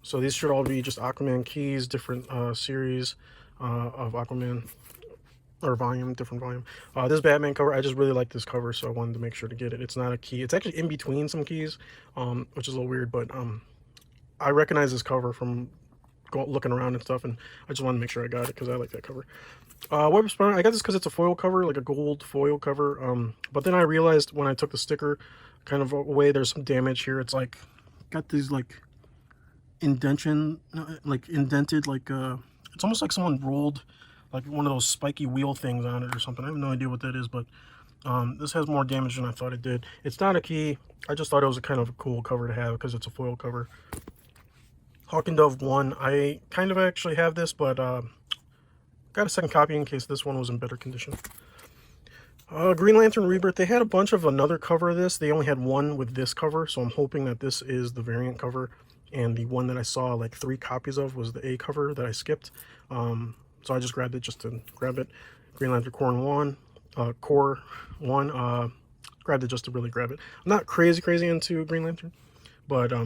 [SPEAKER 1] So these should all be just Aquaman keys, different series of Aquaman, or different volume. This Batman cover, I just really like this cover, so I wanted to make sure to get it. It's not a key. It's actually in between some keys, which is a little weird, but I recognize this cover from looking around and stuff, and I just wanted to make sure I got it because I like that cover. Web of Spider, I got this because it's a foil cover, like a gold foil cover. But then I realized when I took the sticker kind of away, there's some damage here. It's like got these like indented, like it's almost like someone rolled like one of those spiky wheel things on it or something. I have no idea what that is, but this has more damage than I thought it did. It's not a key. I just thought it was a kind of a cool cover to have because it's a foil cover. Hawk and Dove 1. I kind of actually have this, but got a second copy in case this one was in better condition. Green Lantern Rebirth. They had a bunch of another cover of this. They only had one with this cover, so I'm hoping that this is the variant cover, and the one that I saw like 3 copies of was the A cover that I skipped. So I just grabbed it just to grab it. Green Lantern Core 1. Grabbed it just to really grab it. I'm not crazy into Green Lantern, but I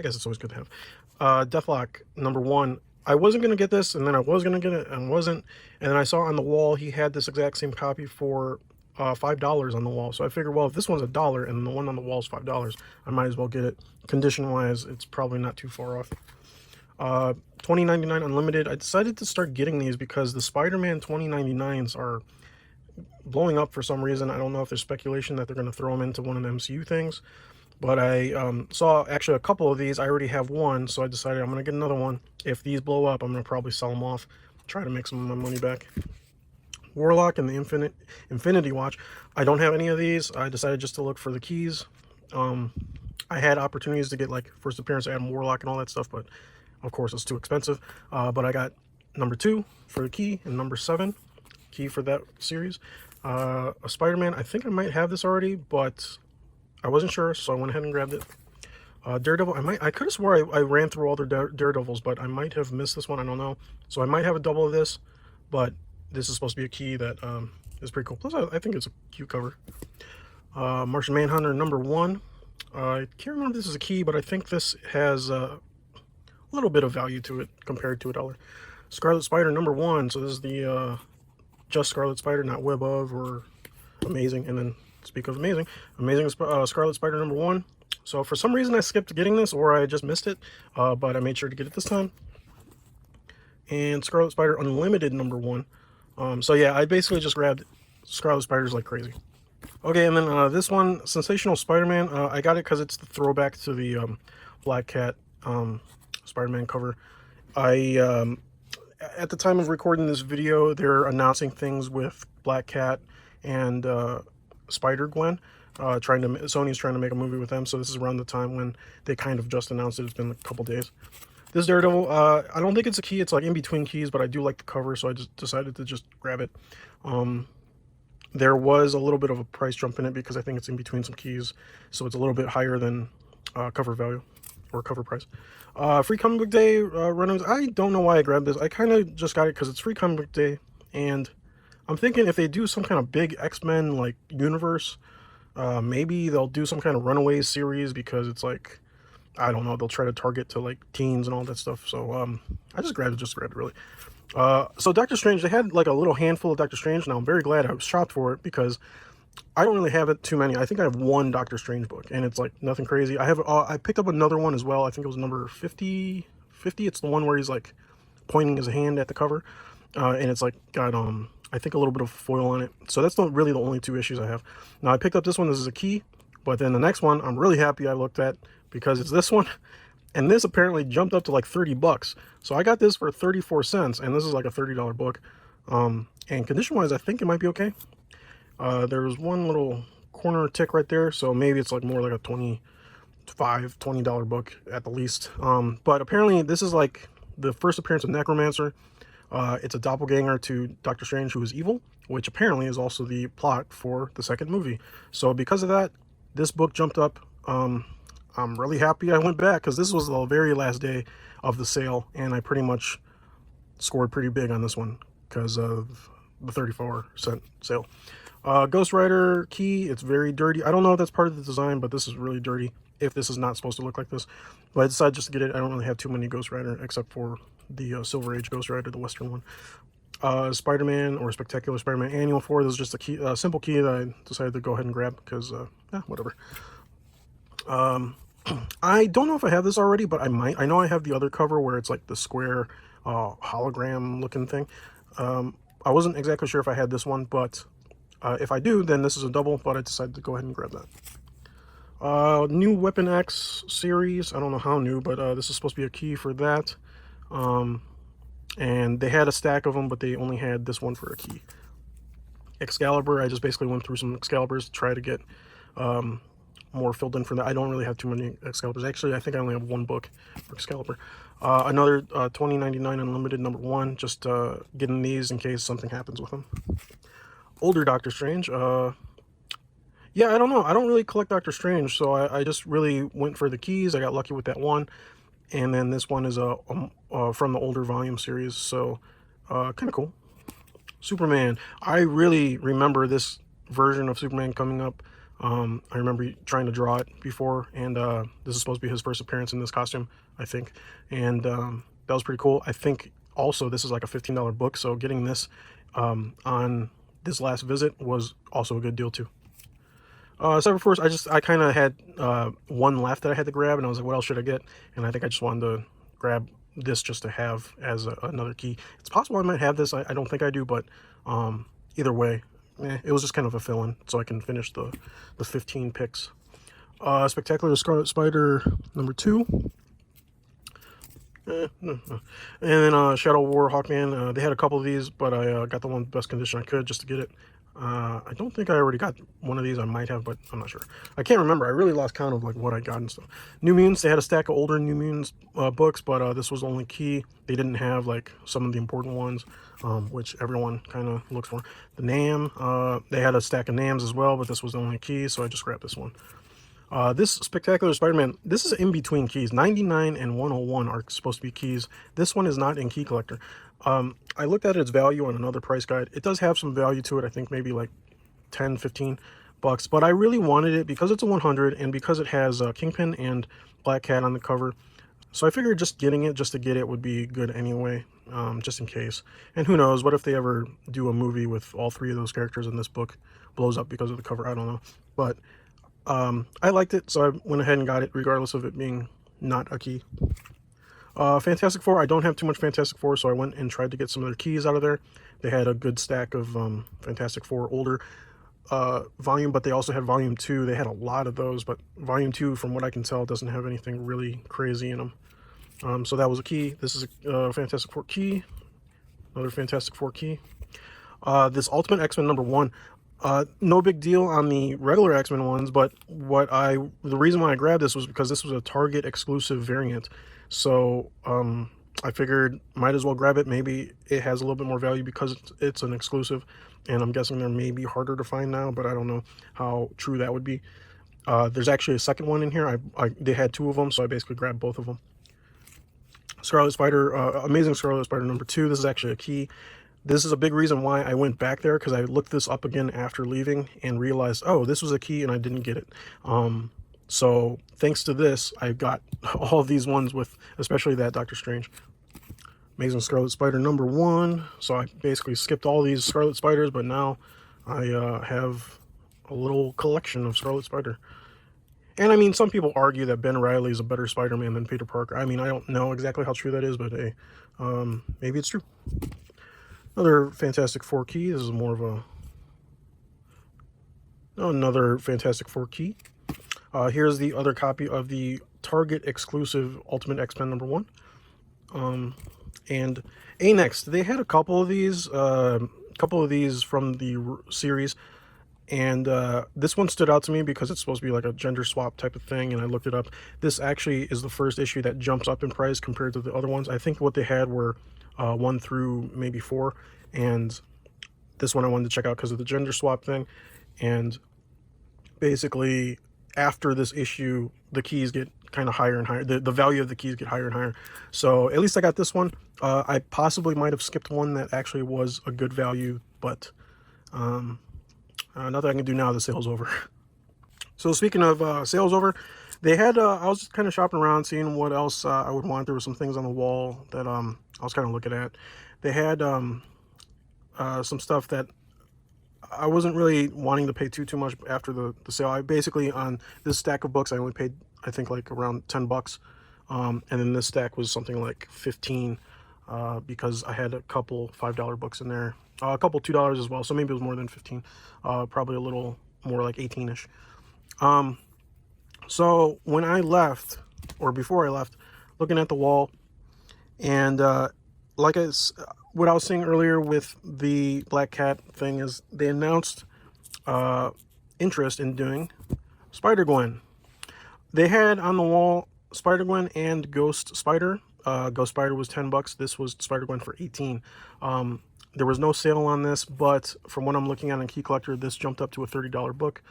[SPEAKER 1] guess it's always good to have. Deathlock number 1. I wasn't going to get this, and then I was going to get it, and wasn't. And then I saw on the wall he had this exact same copy for $5 on the wall. So I figured, well, if this one's $1 and the one on the wall is $5, I might as well get it. Condition-wise, it's probably not too far off. $20.99 unlimited. I decided to start getting these because the Spider-Man $20.99s are blowing up for some reason. I don't know if there's speculation that they're going to throw them into one of the MCU things, but I saw actually a couple of these. I already have one, so I decided I'm going to get another one. If these blow up, I'm going to probably sell them off, try to make some of my money back. Warlock and the Infinity Watch. I don't have any of these. I decided just to look for the keys. I had opportunities to get like first appearance Adam Warlock and all that stuff, but of course it's too expensive. But I got number 2 for the key and number 7 key for that series. A Spider-Man. I think I might have this already, but I wasn't sure, so I went ahead and grabbed it. Daredevil. I could have swore I ran through all the Daredevils, but I might have missed this one. I don't know. So I might have a double of this, but this is supposed to be a key that is pretty cool. Plus, I think it's a cute cover. Martian Manhunter number 1. I can't remember if this is a key, but I think this has a little bit of value to it compared to $1. Scarlet Spider number 1. So this is the just Scarlet Spider, not Web of or Amazing. And then speak of Amazing Scarlet Spider number 1. So for some reason I skipped getting this, or I just missed it, but I made sure to get it this time. And Scarlet Spider Unlimited number 1. So yeah, I basically just grabbed Scarlet Spiders like crazy. Okay, and then this one, Sensational Spider-Man. I got it because it's the throwback to the Black Cat Spider-Man cover. At the time of recording this video, they're announcing things with Black Cat and Spider-Gwen. Sony's trying to make a movie with them, so this is around the time when they kind of just announced it. It's been a couple days. This Daredevil, I don't think it's a key. It's like in between keys, but I do like the cover, so I just decided to just grab it. There was a little bit of a price jump in it because I think it's in between some keys, so it's a little bit higher than cover value or cover price. Free Comic Book Day runners. I don't know why I grabbed this. I kind of just got it because it's Free Comic Book Day, and I'm thinking if they do some kind of big X-Men like universe, maybe they'll do some kind of Runaways series, because it's like, I don't know, they'll try to target to like teens and all that stuff. So I just grabbed it really. So Doctor Strange, they had like a little handful of Doctor Strange. Now I'm very glad I was shopped for it, because I don't really have it too many. I think I have one Doctor Strange book, and it's like nothing crazy. I picked up another one as well. I think it was number 50. It's the one where he's like pointing his hand at the cover, and it's like got I think a little bit of foil on it. So that's not really the only 2 issues I have. Now I picked up this one. This is a key, but then the next one I'm really happy I looked at, because it's this one. And this apparently jumped up to like $30. So I got this for 34 cents, and this is like a $30 book. And condition-wise, I think it might be okay. There's one little corner tick right there, so maybe it's like more like a $20 book at the least. But apparently this is like the first appearance of Necromancer. It's a doppelganger to Doctor Strange, who is evil, which apparently is also the plot for the second movie. So because of that, this book jumped up. I'm really happy I went back, because this was the very last day of the sale, and I pretty much scored pretty big on this one because of the 34-cent sale. Ghost Rider key, it's very dirty. I don't know if that's part of the design, but this is really dirty, if this is not supposed to look like this. But I decided just to get it. I don't really have too many Ghost Rider, except for the Silver Age Ghost Rider, the Western one. Spider-Man, or Spectacular Spider-Man Annual 4. This is just a key, simple key that I decided to go ahead and grab, because, whatever. I don't know if I have this already, but I might. I know I have the other cover where it's like the square hologram looking thing. I wasn't exactly sure if I had this one, but if I do, then this is a double, but I decided to go ahead and grab that. New Weapon X series. I don't know how new, but this is supposed to be a key for that. And they had a stack of them, but they only had this one for a key. Excalibur, I just basically went through some Excaliburs to try to get more filled in for that. I don't really have too many Excaliburs. Actually, I think I only have one book for Excalibur. Another $20.99 Unlimited number 1, just getting these in case something happens with them. Older Doctor Strange. Yeah, I don't know. I don't really collect Doctor Strange, so I just really went for the keys. I got lucky with that one. And then this one is from the older volume series, so kind of cool. Superman. I really remember this version of Superman coming up. I remember trying to draw it before, and this is supposed to be his first appearance in this costume, I think. And that was pretty cool. I think also this is like a $15 book, so getting this on this last visit was also a good deal too. Cyberforce, I kind of had one left that I had to grab, and I was like, what else should I get? And I think I just wanted to grab this just to have as another key. It's possible I might have this. I don't think I do, but either way, it was just kind of a fill-in so I can finish the 15 picks. Spectacular Scarlet Spider number 2. No. And then Shadow War Hawkman. They had a couple of these, but I got the one best condition I could just to get it. I don't think I already got one of these. I might have, but I'm not sure. I can't remember. I really lost count of like what I got and stuff. New Mutants, they had a stack of older New Mutants books, but this was the only key. They didn't have like some of the important ones, which everyone kind of looks for. The Nam, they had a stack of Nams as well, but this was the only key, so I just grabbed this one. This Spectacular Spider-Man, this is in between keys. 99 and 101 are supposed to be keys. This one is not in Key Collector. I looked at its value on another price guide. It does have some value to it. I think maybe like 10, 15 bucks. But I really wanted it because it's a 100 and because it has Kingpin and Black Cat on the cover. So I figured just getting it just to get it would be good anyway, just in case. And who knows, what if they ever do a movie with all 3 of those characters and this book blows up because of the cover? I don't know. But I liked it, so I went ahead and got it regardless of it being not a key. Fantastic Four, I don't have too much Fantastic Four, so I went and tried to get some of their keys out of there. They had a good stack of Fantastic Four older volume, but they also had volume 2. They had a lot of those, but volume 2, from what I can tell, doesn't have anything really crazy in them. So that was a key. This is a Fantastic Four key. Another Fantastic Four key. This Ultimate X-Men number 1. No big deal on the regular X-Men ones, but the reason why I grabbed this was because this was a Target exclusive variant. So I figured might as well grab it. Maybe it has a little bit more value because it's an exclusive, and I'm guessing they're maybe harder to find now, but I don't know how true that would be. There's actually a second one in here. They had 2 of them, so I basically grabbed both of them. Scarlet Spider, Amazing Scarlet Spider number 2. This is actually a key. This is a big reason why I went back there, because I looked this up again after leaving and realized, oh, this was a key and I didn't get it. So thanks to this, I got all of these ones with, especially that Doctor Strange. Amazing Scarlet Spider number 1. So I basically skipped all these Scarlet Spiders, but now I have a little collection of Scarlet Spider. And I mean, some people argue that Ben Reilly is a better Spider-Man than Peter Parker. I mean, I don't know exactly how true that is, but hey, maybe it's true. Another Fantastic Four key. This is more of another Fantastic Four key. Here's the other copy of the Target exclusive Ultimate X-Men number 1. And A-Next, they had a couple of these from the series, and this one stood out to me because it's supposed to be like a gender swap type of thing, and I looked it up. This actually is the first issue that jumps up in price compared to the other ones. I think what they had were 1 through maybe 4, and this one I wanted to check out because of the gender swap thing. And basically after this issue, the keys get kind of higher and higher. The value of the keys get higher and higher. So at least I got this one. I possibly might have skipped one that actually was a good value, but nothing I can do now. The sale's over. So speaking of sales over, they had I was just kind of shopping around, seeing what else I would want. There were some things on the wall that I was kind of looking at. They had some stuff that I wasn't really wanting to pay too much after the sale. I basically, on this stack of books, I only paid, I think, like around 10 bucks. And then this stack was something like 15 because I had a couple $5 books in there, a couple $2 as well. So maybe it was more than 15, probably a little more like 18-ish. So when I left, or before I left, looking at the wall, and what I was saying earlier with the Black Cat thing is they announced interest in doing Spider-Gwen. They had on the wall Spider-Gwen and Ghost Spider. Ghost Spider was 10 bucks. This was Spider-Gwen for 18. There was no sale on this, but from what I'm looking at in Key Collector, this jumped up to a $30 book.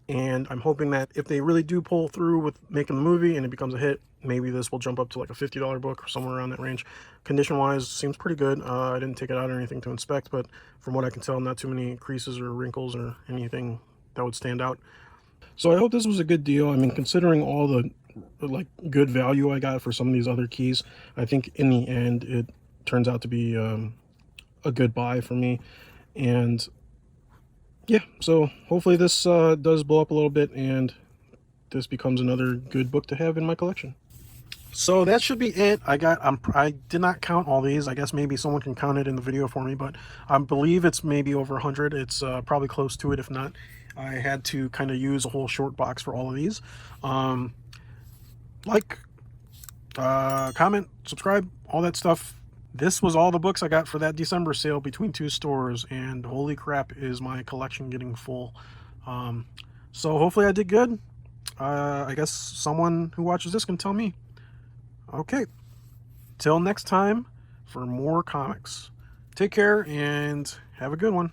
[SPEAKER 1] And I'm hoping that if they really do pull through with making the movie and it becomes a hit, maybe this will jump up to like a $50 book or somewhere around that range. Condition-wise, seems pretty good. I didn't take it out or anything to inspect, but from what I can tell, not too many creases or wrinkles or anything that would stand out. So I hope this was a good deal. I mean, considering all the like good value I got for some of these other keys, I think in the end it turns out to be a good buy for me. And yeah, so hopefully this does blow up a little bit and this becomes another good book to have in my collection. So that should be it. I did not count all these. I guess maybe someone can count it in the video for me, but I believe it's maybe over 100. It's probably close to it. If not, I had to kind of use a whole short box for all of these. Like, comment, subscribe, all that stuff. This was all the books I got for that December sale between two stores, and holy crap, is my collection getting full. So hopefully I did good. I guess someone who watches this can tell me. Okay, till next time for more comics. Take care and have a good one.